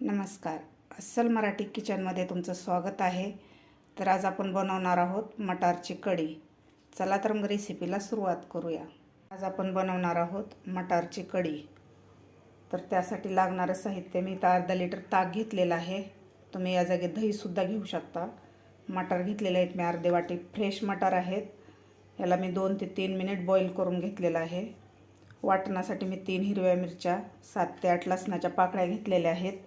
नमस्कार. अस्सल मराठी किचनमध्ये तुमचं स्वागत आहे. तर आज आपण बनवणार आहोत मटारची कढी. चला तर मग रेसिपीला सुरुवात करूया. आज आपण बनवणार आहोत मटारची कढी. तर त्यासाठी लागणारं साहित्य मी इथं अर्धा लिटर ताक घेतलेलं आहे. तुम्ही या जागी दहीसुद्धा घेऊ शकता. मटार घेतलेले आहेत मी अर्धे वाटी. फ्रेश मटार आहेत. याला मी 2 ते 3 मिनिट बॉईल करून घेतलेलं आहे. वाटणासाठी मी 3 हिरव्या मिरच्या, 7 ते 8 लसणाच्या पाकळ्या घेतलेल्या आहेत.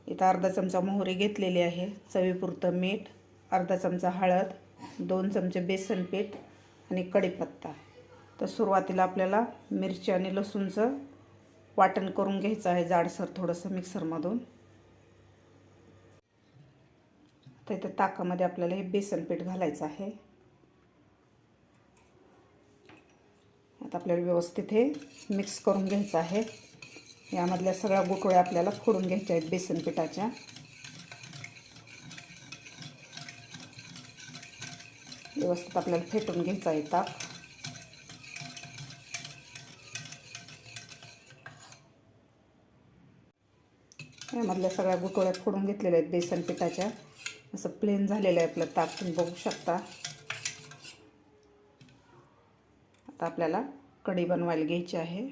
इथं अर्धा चमचा मोहरी घेतलेली आहे, चवीपुरतं मीठ, अर्धा चमचा हळद, 2 चमचे बेसन पीठ आणि कढीपत्ता. तर सुरुवातीला आपल्याला मिरची आणि लसूणचं वाटण करून घ्यायचं आहे जाडसर थोडंसं मिक्सरमधून. आता इथं ताकामध्ये आपल्याला हे बेसन पीठ घालायचं आहे. आता आपल्याला व्यवस्थित हे मिक्स करून घ्यायचं आहे. यामधल्या सगळ्या गुठळ्या आपल्याला फोडून घ्यायच्या आहेत बेसन पिठाच्या. व्यवस्थित आपल्याला फेटून घ्यायचं आहे ताक. यामधल्या सगळ्या गुठळ्या फोडून घेतलेल्या आहेत बेसन पिठाच्या. असं प्लेन झालेलं आहे आपलं ताक, तुम्ही बघू शकता. आता आपल्याला कढी बनवायला घ्यायची आहे.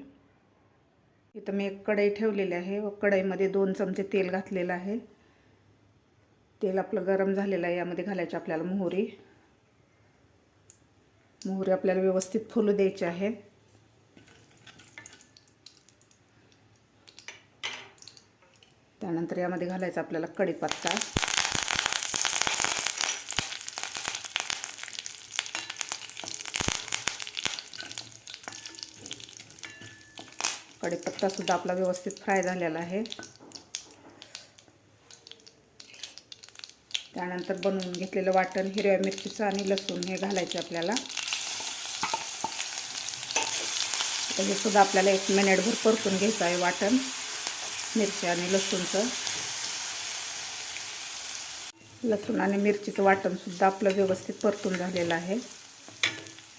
इथं मी एक कढई ठेवलेली आहे व कढईमध्ये 2 चमचे तेल घातलेलं आहे. तेल आपलं गरम झालेलं आहे. यामध्ये घालायची आपल्याला मोहरी. मोहरी आपल्याला व्यवस्थित फुलू द्यायची आहे. त्यानंतर यामध्ये घालायचा आपल्याला कढीपत्ता. कढीपत्ता सुद्धा आपला व्यवस्थित फ्राय झालेला आहे. त्यानंतर बनवून घेतलेलं वाटण, हिरव्या मिरचीचं आणि लसूण हे घालायचे आपल्याला. तर हे सुद्धा आपल्याला 1 मिनिटभर परतून घ्यायचं आहे वाटण, मिरची आणि लसूणचं. लसूण आणि मिरचीचं वाटण सुद्धा आपलं व्यवस्थित परतून झालेलं आहे.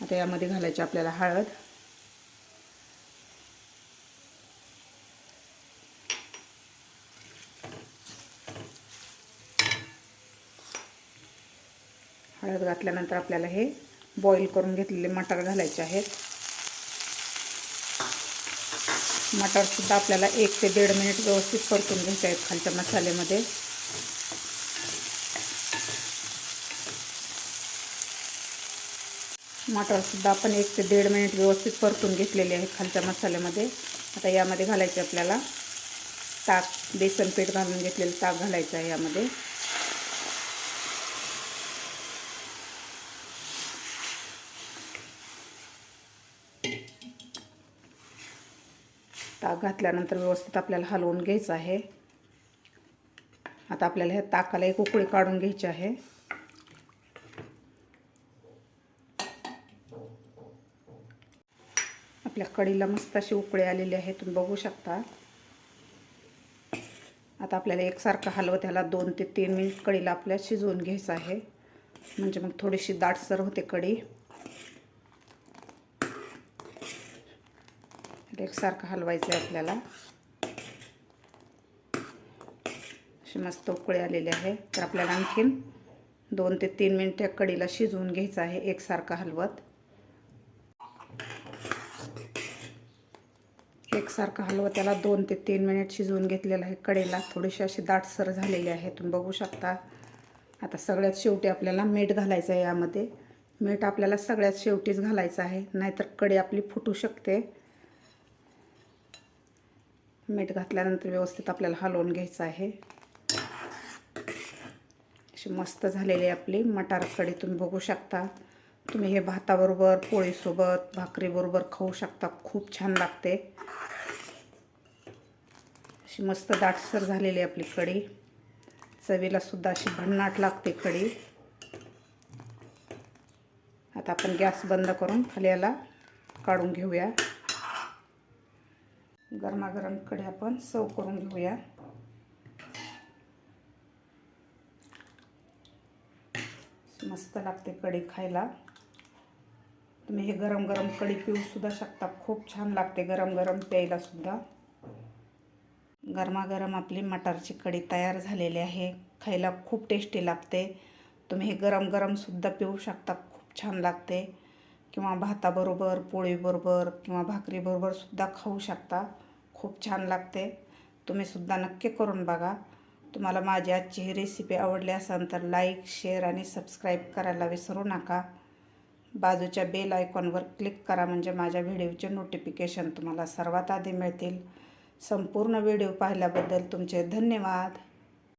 आता यामध्ये घालायची आपल्याला हळद, हळद घातल्यानंतर आपल्याला हे बॉईल करून घेतलेले मटार घालायचे आहेत. मटारसुद्धा आपल्याला 1 ते 1.5 मिनिट व्यवस्थित परतून घ्यायचे आहेत खालच्या मसाल्यामध्ये. मटारसुद्धा आपण 1 ते 1.5 मिनिट व्यवस्थित परतून घेतलेले आहे खालच्या मसाल्यामध्ये. आता यामध्ये घालायचे आपल्याला ताक, बेसन पीठ घालून घेतलेलं ताक घालायचं आहे यामध्ये. ताक घातल्यानंतर व्यवस्थित आपल्याला हलवून घ्यायचं आहे. आता आपल्याला ह्या ताकाला एक उकळी काढून घ्यायची आहे. आपल्या कढीला मस्त अशी उकळी आलेली आहे, तुम्ही बघू शकता. आता आपल्याला एकसारखं हलवत ह्याला 2 ते 3 मिनिट कढीला आपल्या शिजवून घ्यायचं आहे, म्हणजे मग थोडीशी दाटसर होते कढी. एकसारखं हलवायचं आहे आपल्याला. अशी मस्त उकळी आलेली आहे. तर आपल्याला आणखीन 2 ते 3 मिनिट कढीला शिजवून घ्यायचं आहे एकसारखं हलवत. एकसारखं हलवत त्याला 2 ते 3 मिनिट शिजवून घेतलेलं आहे. कढीला थोडीशी अशी दाटसर झालेली आहे, तुम्ही बघू शकता. आता सगळ्यात शेवटी आपल्याला मीठ घालायचं आहे यामध्ये. मीठ आपल्याला सगळ्यात शेवटीच घालायचं आहे, नाहीतर कढी आपली फुटू शकते. मीठ घातल्यानंतर व्यवस्थित आपल्याला हलवून घ्यायचं आहे. अशी मस्त झालेली आहे आपली मटार कढी, तुम्ही बघू शकता. तुम्ही हे भाताबरोबर, पोळीसोबत, भाकरीबरोबर खाऊ शकता. खूप छान लागते. अशी मस्त दाटसर झालेली आहे आपली कढी. चवीला सुद्धा अशी भन्नाट लागते कढी. आता आपण गॅस बंद करून खाली याला काढून घेऊया. गरमागरम कढी आपण सर्व करून घेऊया. मस्त लागते कढी खायला. तुम्ही हे गरम गरम कढी पिऊ सुद्धा शकता. खूप छान लागते गरम गरम प्यायला सुद्धा. गरमागरम आपली मटारची कढी तयार झालेली आहे. खायला खूप टेस्टी लागते. तुम्ही हे गरम गरमसुद्धा पिऊ शकता, खूप छान लागते. किंवा भाताबरोबर, पोळीबरोबर किंवा भाकरीबरोबरसुद्धा खाऊ शकता. खूप छान लागते. तुम्हीसुद्धा नक्की करून बघा. तुम्हाला माझी आजची ही रेसिपी आवडली असेल तर लाईक, शेअर आणि सबस्क्राईब करायला विसरू नका. बाजूच्या बेल आयकॉनवर क्लिक करा म्हणजे माझ्या व्हिडिओचे नोटिफिकेशन तुम्हाला सर्वात आधी मिळतील. संपूर्ण व्हिडिओ पाहिल्याबद्दल तुमचे धन्यवाद.